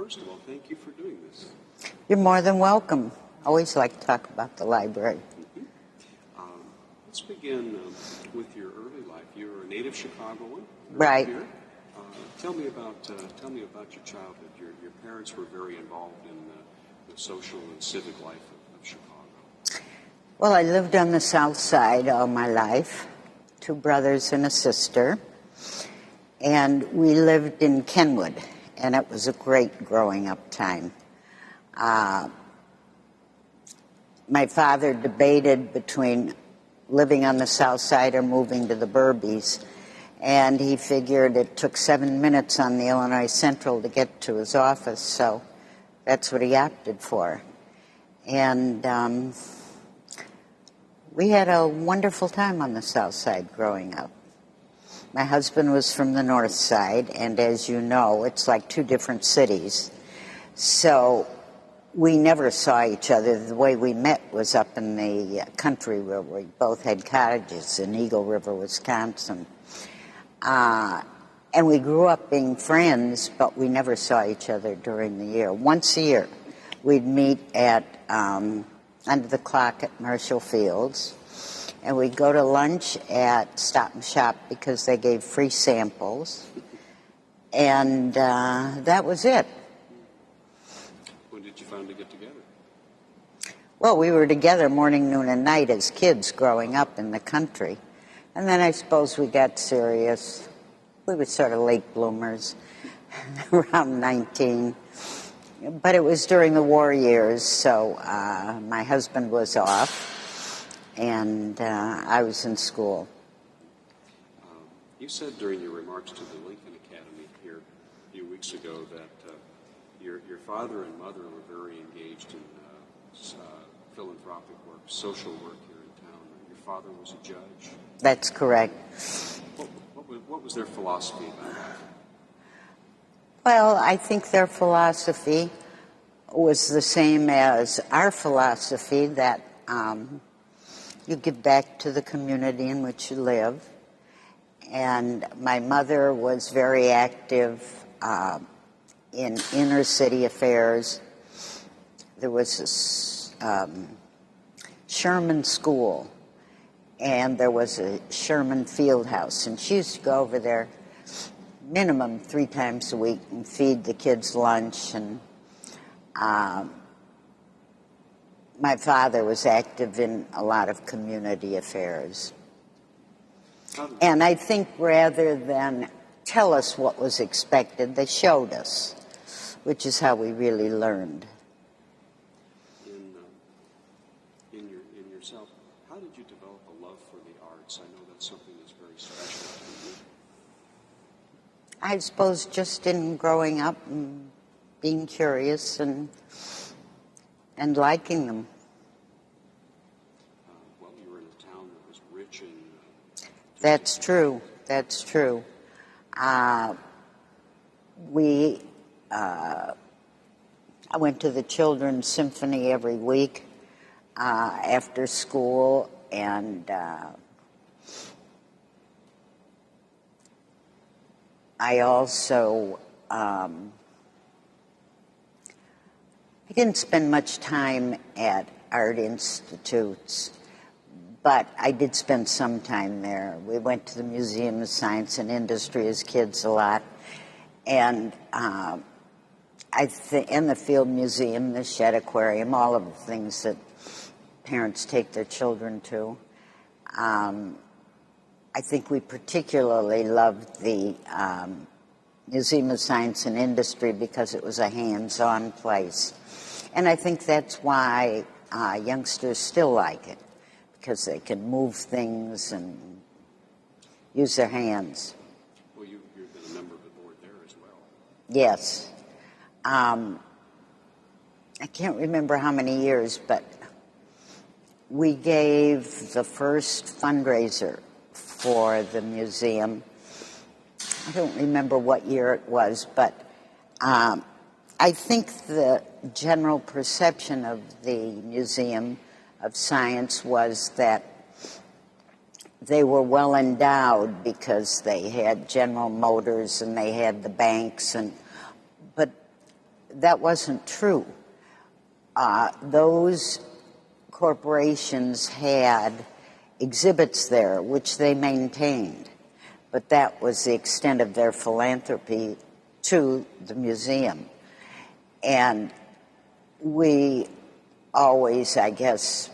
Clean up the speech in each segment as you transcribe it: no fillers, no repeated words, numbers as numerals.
first of all, thank you for doing this. You're more than welcome. Always like to talk about the library. Let's begin with your early life. You're a native Chicagoan, Right. Here. Tell me about your childhood. Your parents were very involved in the social and civic life of Chicago. Well, I lived on the South Side all my life, 2 brothers and a sister, and we lived in Kenwood, and it was a great growing up time. My father debated between living on the South Side or moving to the Burbies, and he figured it took 7 minutes on the Illinois Central to get to his office, so that's what he opted for. And we had a wonderful time on the South Side growing up. My husband was from the North Side, and as you know, it's like 2 different cities. So we never saw each other. The way we met was up in the country where we both had cottages in Eagle River, Wisconsin. And we grew up being friends, but we never saw each other during the year. Once a year, we'd meet at under the clock at Marshall Fields, and we'd go to lunch at Stop and Shop because they gave free samples, and that was it. When did you finally get together? Well, we were together morning, noon, and night as kids growing up in the country. And then I suppose we got serious. We were sort of late bloomers, around 19. But it was during the war years, so my husband was off, and I was in school. You said during your remarks to the Lincoln Academy here a few weeks ago that your father and mother were very engaged in philanthropic work, social work here in town. Your father was a judge. That's correct. What was their philosophy about that? Well, I think their philosophy was the same as our philosophy, that you give back to the community in which you live. And my mother was very active in inner city affairs. There was a Sherman School, and there was a Sherman Field House, and she used to go over there minimum 3 times a week and feed the kids lunch. And my father was active in a lot of community affairs. And I think rather than tell us what was expected, they showed us, which is how we really learned. In yourself, how did you develop a love for the arts? I know that's something that's very special to you. I suppose just in growing up and being curious and liking them. Well, you were in a town that was rich in... That's true. That's true. I went to the Children's Symphony every week after school, and I also I didn't spend much time at art institutes, but I did spend some time there. We went to the Museum of Science and Industry as kids a lot, and in the Field Museum, the Shed Aquarium, all of the things that parents take their children to. I think we particularly loved the Museum of Science and Industry because it was a hands-on place. And I think that's why youngsters still like it, because they can move things and use their hands. Well, you've been a member of the board there as well. Yes. I can't remember how many years, but we gave the first fundraiser for the museum. I don't remember what year it was, but I think the general perception of the Museum of Science was that they were well endowed because they had General Motors and they had the banks, but that wasn't true. Those corporations had exhibits there, which they maintained, but that was the extent of their philanthropy to the museum. And we always, I guess,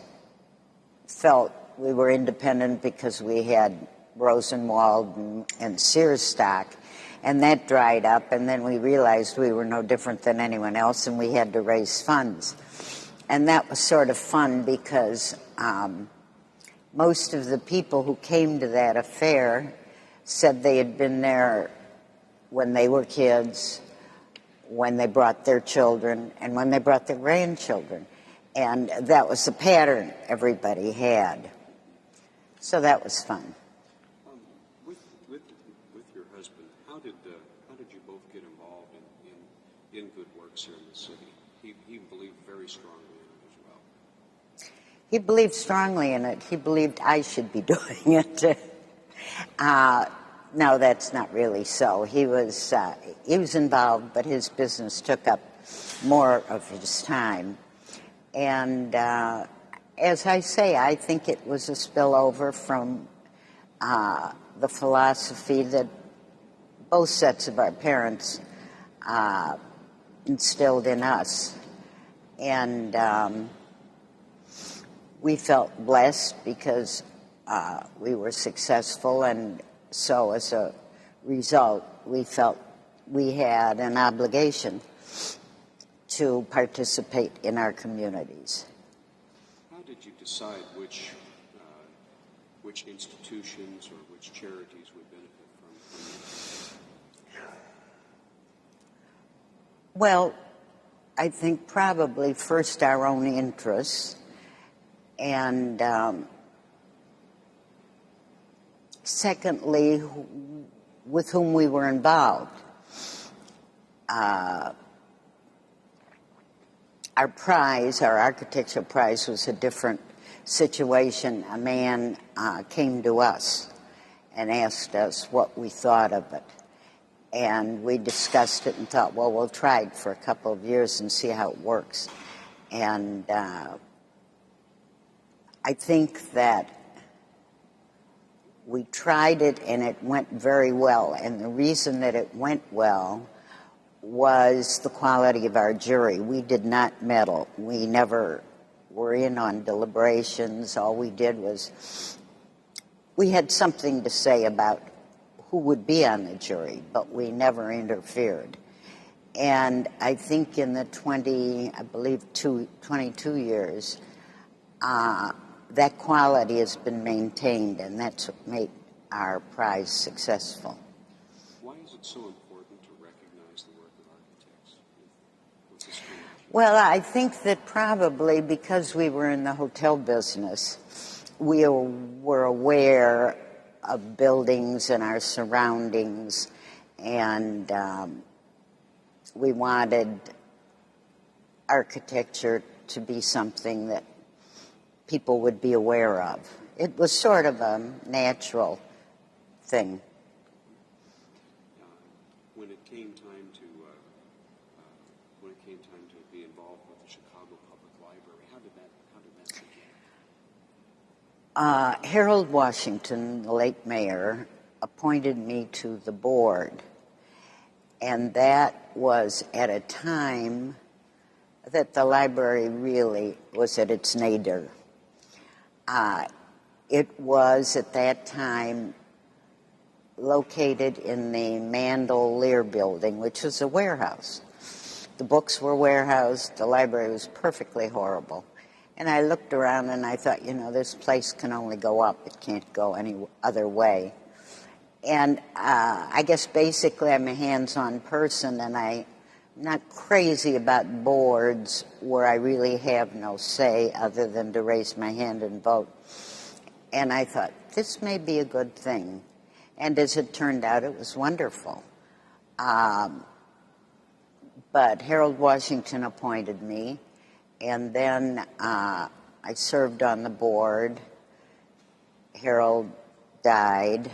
felt we were independent because we had Rosenwald and Sears stock, and that dried up, and then we realized we were no different than anyone else, and we had to raise funds. And that was sort of fun because most of the people who came to that affair said they had been there when they were kids, when they brought their children, and when they brought their grandchildren. And that was the pattern everybody had. So that was fun. With your husband, how did you both get involved in good works here in the city? He believed very strongly in it as well. He believed strongly in it. He believed I should be doing it. No, that's not really so. He was involved, but his business took up more of his time. And as I say, I think it was a spillover from the philosophy that both sets of our parents instilled in us. And we felt blessed because we were successful, and so as a result, we felt we had an obligation to participate in our communities. How did you decide which institutions or which charities would benefit from it? Well, I think probably first our own interests, and secondly, with whom we were involved. Our prize, our architecture prize, was a different situation. A man came to us and asked us what we thought of it. And we discussed it and thought, well, we'll try it for a couple of years and see how it works. And I think that we tried it and it went very well. And the reason that it went well was the quality of our jury. We did not meddle. We never were in on deliberations. All we did was we had something to say about who would be on the jury, but we never interfered. And I think in the 22 years, that quality has been maintained, and that's what made our prize successful. Why is it so important to recognize the work of architects? Well, I think that probably because we were in the hotel business, we were aware of buildings and our surroundings, and we wanted architecture to be something that people would be aware of. It was sort of a natural thing. When it came time to be involved with the Chicago Public Library, how did that begin? Harold Washington, the late mayor, appointed me to the board, and that was at a time that the library really was at its nadir. It was at that time located in the Mandel Lear building, which was a warehouse. The books were warehoused. The library was perfectly horrible. And I looked around and I thought, this place can only go up. It can't go any other way. And I guess basically I'm a hands-on person, and I'm not crazy about boards where I really have no say other than to raise my hand and vote. And I thought, this may be a good thing. And as it turned out, it was wonderful. But Harold Washington appointed me, and then I served on the board. Harold died,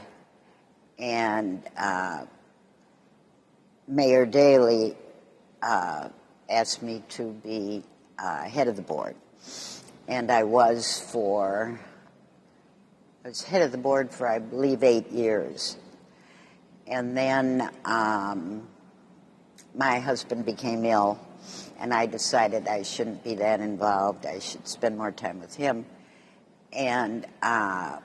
and Mayor Daley asked me to be head of the board. And I was head of the board for, I believe, 8 years. And then my husband became ill, and I decided I shouldn't be that involved. I should spend more time with him. And I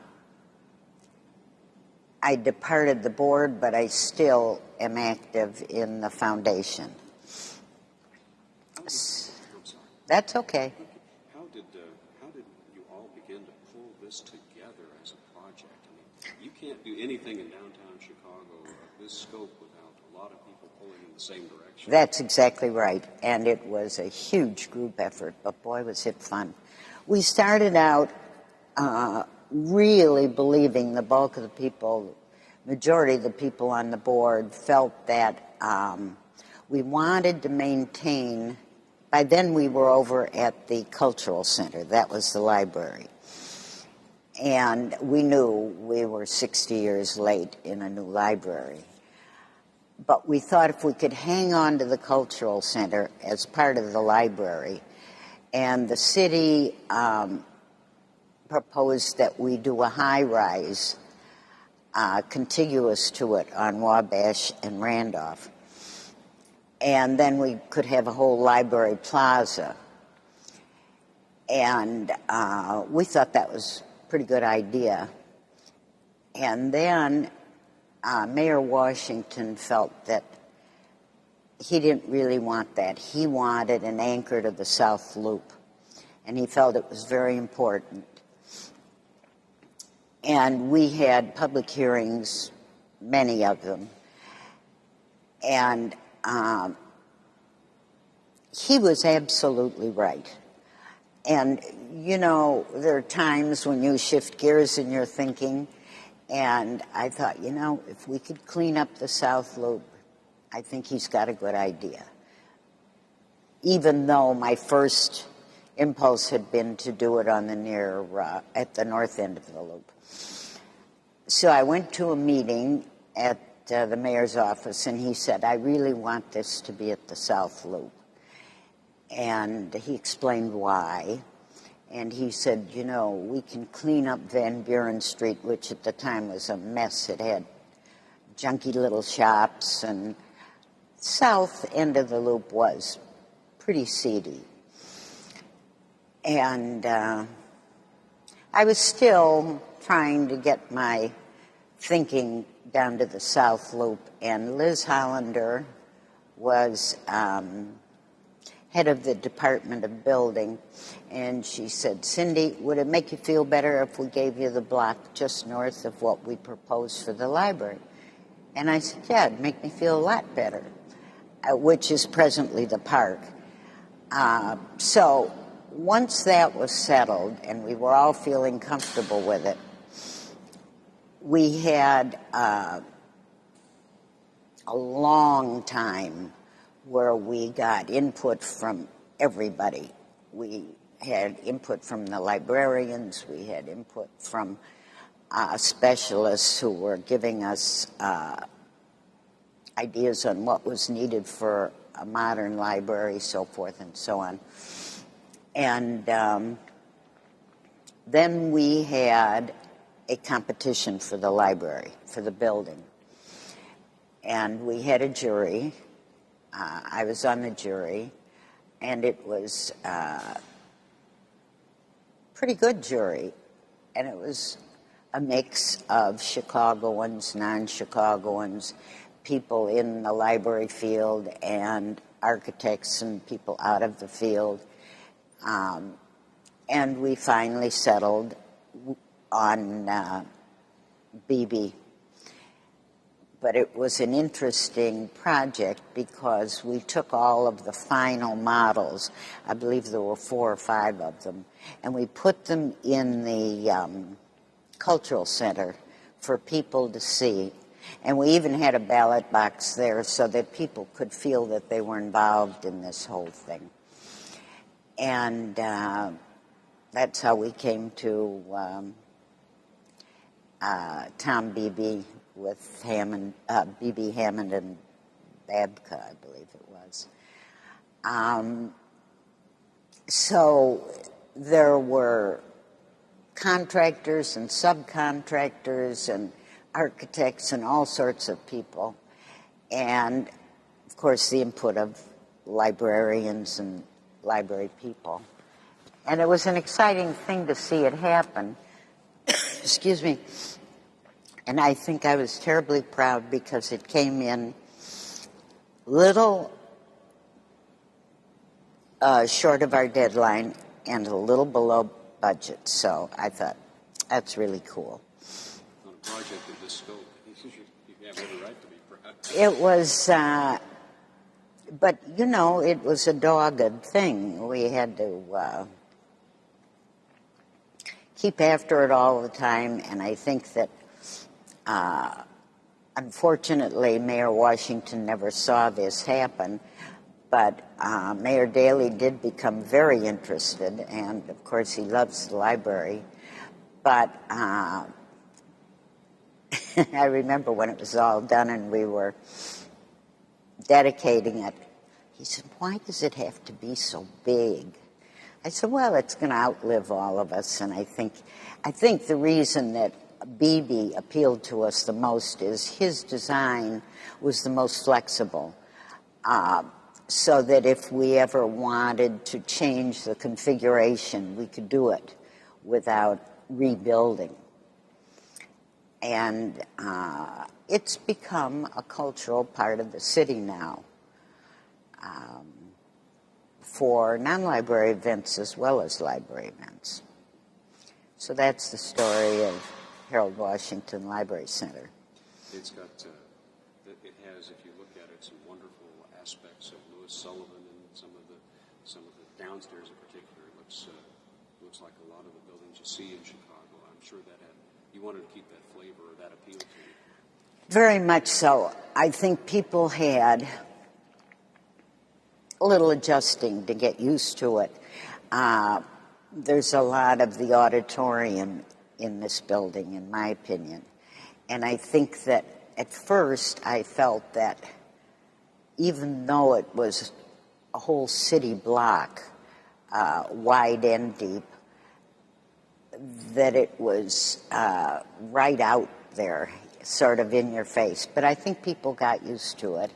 departed the board, but I still am active in the foundation. I'm sorry. That's okay. How did you all begin to pull this together as a project? I mean, you can't do anything in downtown Chicago of this scope without a lot of people pulling in the same direction. That's exactly right. And it was a huge group effort, but boy, was it fun. We started out really believing the bulk of the people, majority of the people on the board felt that we wanted to maintain. By then we were over at the Cultural Center. That was the library. And we knew we were 60 years late in a new library. But we thought if we could hang on to the Cultural Center as part of the library, and the city proposed that we do a high-rise contiguous to it on Wabash and Randolph. And then we could have a whole library plaza. And we thought that was a pretty good idea. And then Mayor Washington felt that he didn't really want that. He wanted an anchor to the South Loop. And he felt it was very important. And we had public hearings, many of them. And he was absolutely right. And, you know, there are times when you shift gears in your thinking, and I thought, you know, if we could clean up the South Loop, I think he's got a good idea. Even though my first impulse had been to do it on the at the north end of the loop. So I went to a meeting at the mayor's office, and he said, I really want this to be at the South Loop. And he explained why. And he said, you know, we can clean up Van Buren Street, which at the time was a mess. It had junky little shops, and south end of the loop was pretty seedy. And I was still trying to get my thinking down to the South Loop, and Liz Hollander was head of the Department of Building, and she said, Cindy, would it make you feel better if we gave you the block just north of what we proposed for the library? And I said, yeah, it'd make me feel a lot better, which is presently the park. So once that was settled and we were all feeling comfortable with it, we had a long time where we got input from everybody. We had input from the librarians, we had input from specialists who were giving us ideas on what was needed for a modern library, so forth and so on. And then we had a competition for the library, for the building. And we had a jury. I was on the jury, and it was a pretty good jury. And it was a mix of Chicagoans, non-Chicagoans, people in the library field, and architects and people out of the field. And we finally settled on BB. But it was an interesting project because we took all of the final models, I believe there were 4 or 5 of them, and we put them in the Cultural Center for people to see. And we even had a ballot box there so that people could feel that they were involved in this whole thing. And that's how we came to Tom Beebe with Hammond, B.B. Hammond and Babka, I believe it was. So there were contractors and subcontractors and architects and all sorts of people. And, of course, the input of librarians and library people. And it was an exciting thing to see it happen. Excuse me. And I think I was terribly proud because it came in little short of our deadline and a little below budget. So I thought, that's really cool. On a project of this scope, you have every right to be proud. It was, but you know, it was a dogged thing. We had to keep after it all the time, and I think that unfortunately Mayor Washington never saw this happen, but Mayor Daley did become very interested, and of course he loves the library. But I remember when it was all done and we were dedicating it, he said, "Why does it have to be so big?" I said, "Well, it's going to outlive all of us." And I think the reason that Beebe appealed to us the most is his design was the most flexible, so that if we ever wanted to change the configuration, we could do it without rebuilding. And it's become a cultural part of the city now, for non-library events as well as library events. So that's the story of Harold Washington Library Center. It's got, it has, if you look at it, some wonderful aspects of Louis Sullivan and some of the downstairs in particular. It looks like a lot of the buildings you see in Chicago. I'm sure that you wanted to keep that flavor or that appeal to you. Very much so. I think people had a little adjusting to get used to it. There's a lot of the auditorium in this building, in my opinion. And I think that at first I felt that even though it was a whole city block, wide and deep, that it was right out there, sort of in your face. But I think people got used to it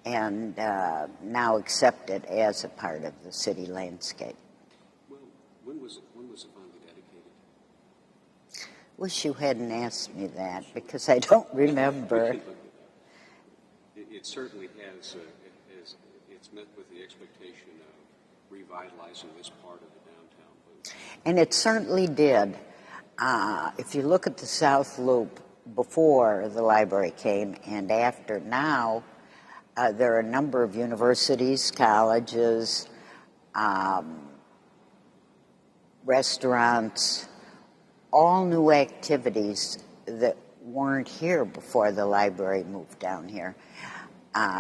and now accept it as a part of the city landscape. Well, when was it finally dedicated? Wish you hadn't asked me that, because I don't remember. It certainly has, it's met with the expectation of revitalizing this part of the downtown loop. And it certainly did. If you look at the South Loop before the library came and after, now there are a number of universities, colleges, restaurants, all new activities that weren't here before the library moved down here.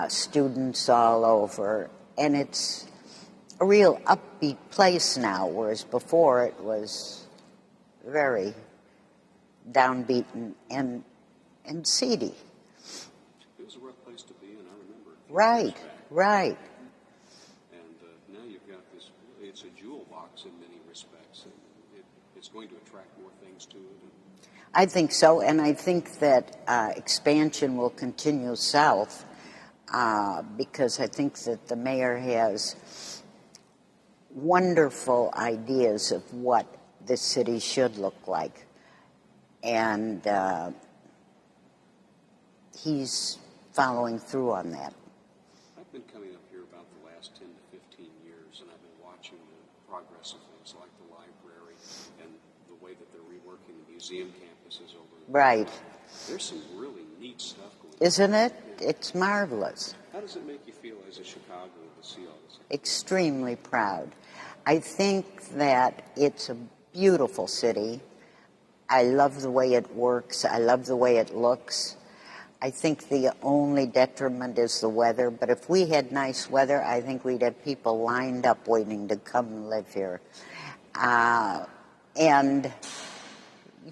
Students all over, and it's a real upbeat place now, whereas before it was very downbeat and seedy. It was a rough place to be in, I remember. Right. And now you've got this, it's a jewel box in many respects, and it's going to attract more things to it. I think so, and I think that expansion will continue south because I think that the mayor has wonderful ideas of what this city should look like. And he's following through on that. I've been coming up here about the last 10 to 15 years, and I've been watching the progress of things like the library and the way that they're reworking the museum campuses over there. Right. There's some really neat stuff going on. Isn't it? It's marvelous. How does it make you feel as a Chicagoan to see all this? Extremely proud. I think that it's a beautiful city. I love the way it works. I love the way it looks. I think the only detriment is the weather, but if we had nice weather, I think we'd have people lined up waiting to come and live here. And,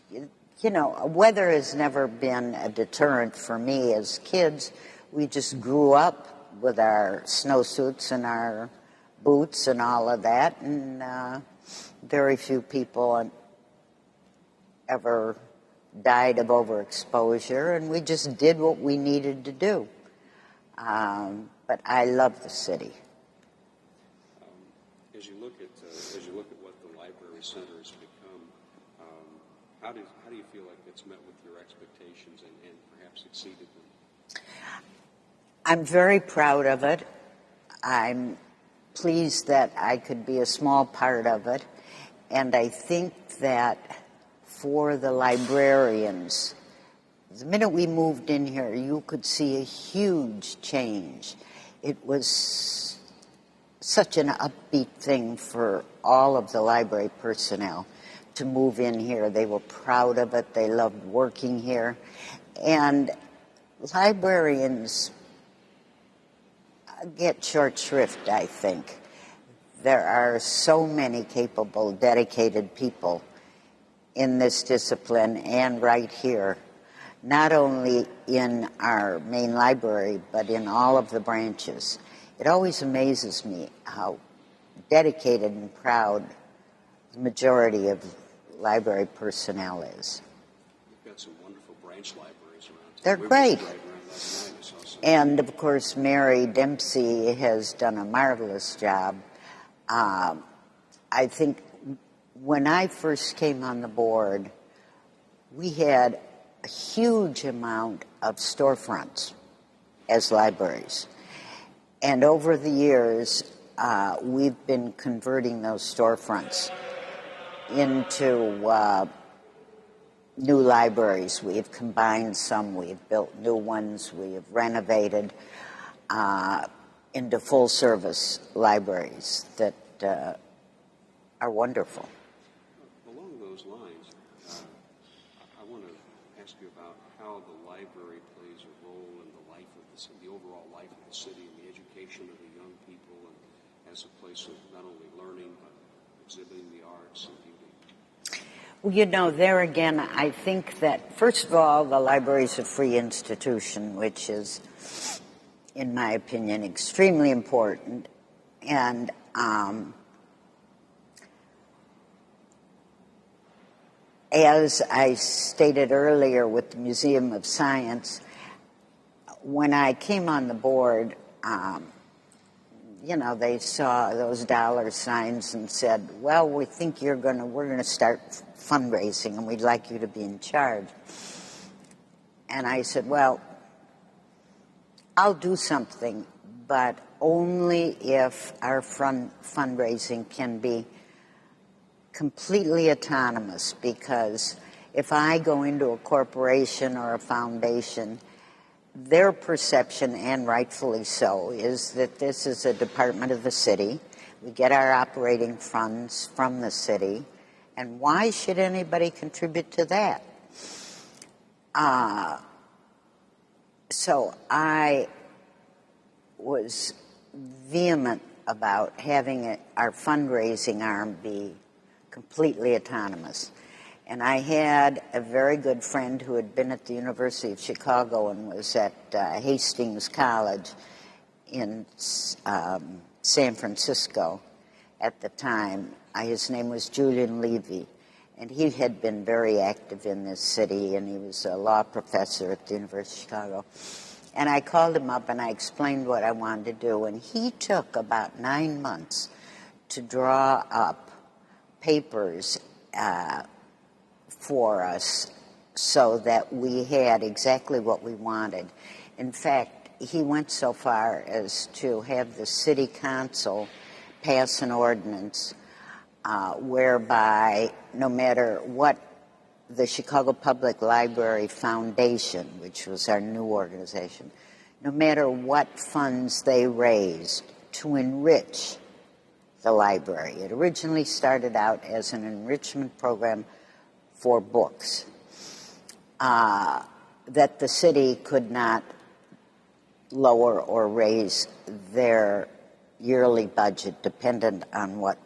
you know, weather has never been a deterrent for me. As kids, we just grew up with our snowsuits and our boots and all of that, and very few people ever died of overexposure, and we just did what we needed to do. But I love the city. As you look at what the library center has become, how do you feel like it's met with your expectations and perhaps exceeded them? I'm very proud of it. I'm pleased that I could be a small part of it, and I think that for the librarians, the minute we moved in here, you could see a huge change. It was such an upbeat thing for all of the library personnel to move in here. They were proud of it. They loved working here. And librarians get short shrift, I think. There are so many capable, dedicated people in this discipline and right here, not only in our main library, but in all of the branches. It always amazes me how dedicated and proud the majority of library personnel is. We've got some wonderful branch libraries around. They're great. And, of course, Mary Dempsey has done a marvelous job. I think when I first came on the board, we had a huge amount of storefronts as libraries. And over the years, we've been converting those storefronts into new libraries. We have combined some, we have built new ones, we have renovated into full-service libraries that are wonderful. Along those lines, I want to ask you about how the library plays a role in the life of the overall life of the city and the education of the young people, and as a place of not only learning but exhibiting the arts and beauty. Well, you know, there again, I think that, first of all, the library is a free institution, which is, in my opinion, extremely important. And as I stated earlier with the Museum of Science, when I came on the board, you know, they saw those dollar signs and said, well, we think we're going to start fundraising and we'd like you to be in charge. And I said, well, I'll do something, but only if our fundraising can be completely autonomous, because if I go into a corporation or a foundation, their perception, and rightfully so, is that this is a department of the city. We get our operating funds from the city, and why should anybody contribute to that? So I was vehement about having our fundraising arm be completely autonomous. And I had a very good friend who had been at the University of Chicago and was at Hastings College in San Francisco at the time. His name was Julian Levy, and he had been very active in this city, and he was a law professor at the University of Chicago. And I called him up and I explained what I wanted to do, and he took about 9 months to draw up papers for us so that we had exactly what we wanted. In fact, he went so far as to have the city council pass an ordinance whereby no matter what the Chicago Public Library Foundation, which was our new organization, no matter what funds they raised to enrich the library. It originally started out as an enrichment program for books that the city could not lower or raise their yearly budget dependent on what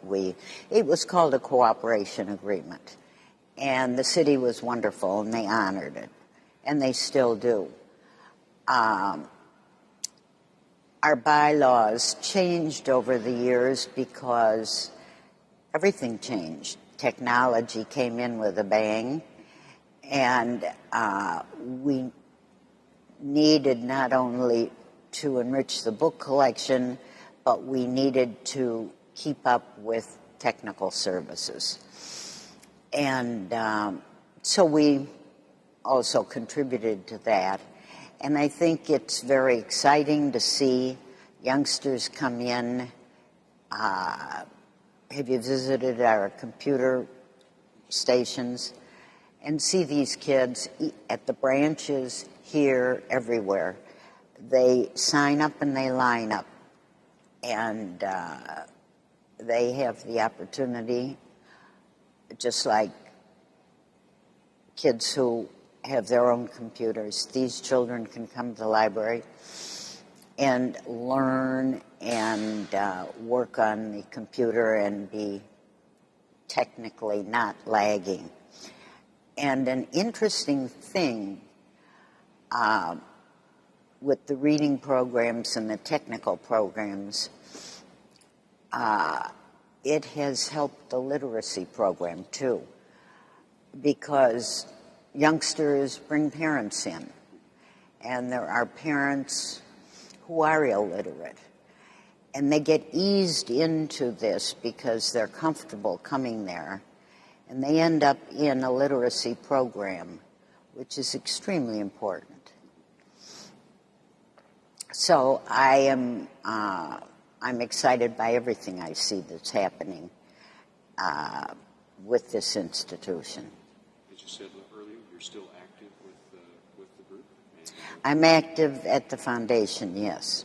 it was called a cooperation agreement. And the city was wonderful, and they honored it, and they still do. our bylaws changed over the years because everything changed. Technology came in with a bang, and we needed not only to enrich the book collection, but we needed to keep up with technical services. And so we also contributed to that. And I think it's very exciting to see youngsters come in. Have you visited our computer stations? And see these kids at the branches here, everywhere. They sign up and they line up. And they have the opportunity, just like kids who have their own computers. These children can come to the library and learn and work on the computer and be technically not lagging. And an interesting thing with the reading programs and the technical programs, it has helped the literacy program too, because youngsters bring parents in, and there are parents who are illiterate, and they get eased into this because they're comfortable coming there, and they end up in a literacy program, which is extremely important. So I'm excited by everything I see that's happening with this institution. As you said earlier, you're still active with the group? I'm active at the foundation, yes.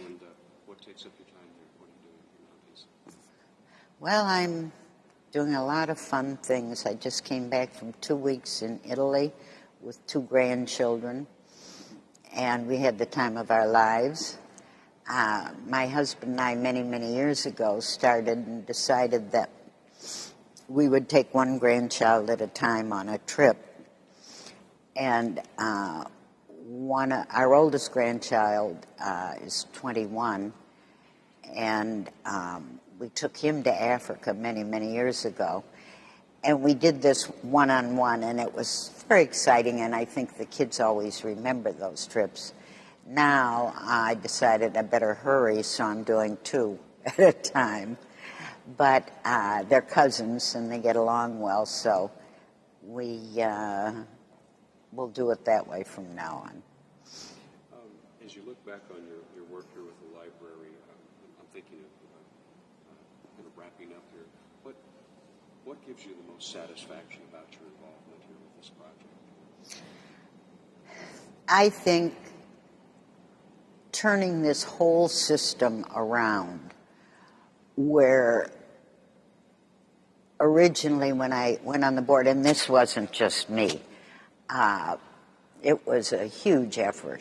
And what takes up your time there? What are you doing nowadays? Well, I'm doing a lot of fun things. I just came back from 2 weeks in Italy with 2 grandchildren, and we had the time of our lives. My husband and I, many, many years ago, started and decided that we would take 1 grandchild at a time on a trip. And our oldest grandchild is 21, and we took him to Africa many, many years ago. And we did this one-on-one, and it was very exciting, and I think the kids always remember those trips. Now I decided I better hurry, so I'm doing 2 at a time. But they're cousins, and they get along well, so we'll do it that way from now on. As you look back on your work here with the library, I'm thinking of kind of wrapping up here. What gives you the most satisfaction about your involvement here with this project? I think turning this whole system around, where originally when I went on the board, and this wasn't just me, it was a huge effort,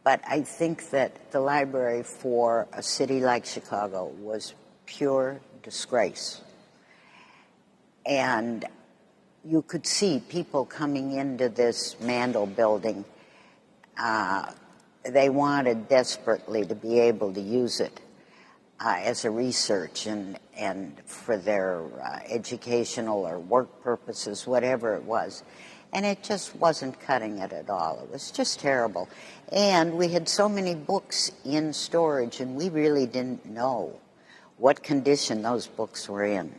but I think that the library for a city like Chicago was pure disgrace. And you could see people coming into this Mandel building. They wanted desperately to be able to use it as a research and for their educational or work purposes, whatever it was. And it just wasn't cutting it at all. It was just terrible. And we had so many books in storage, and we really didn't know what condition those books were in.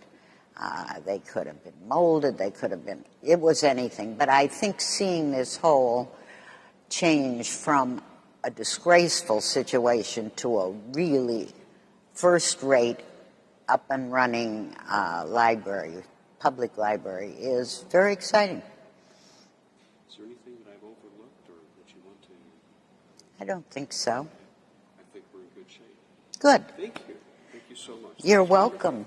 They could have been molded, it was anything. But I think seeing this whole change from a disgraceful situation to a really first-rate, up-and-running library, public library, is very exciting. Is there anything that I've overlooked or that you want to? I don't think so. I think we're in good shape. Good. Thank you. Thank you so much. You're welcome.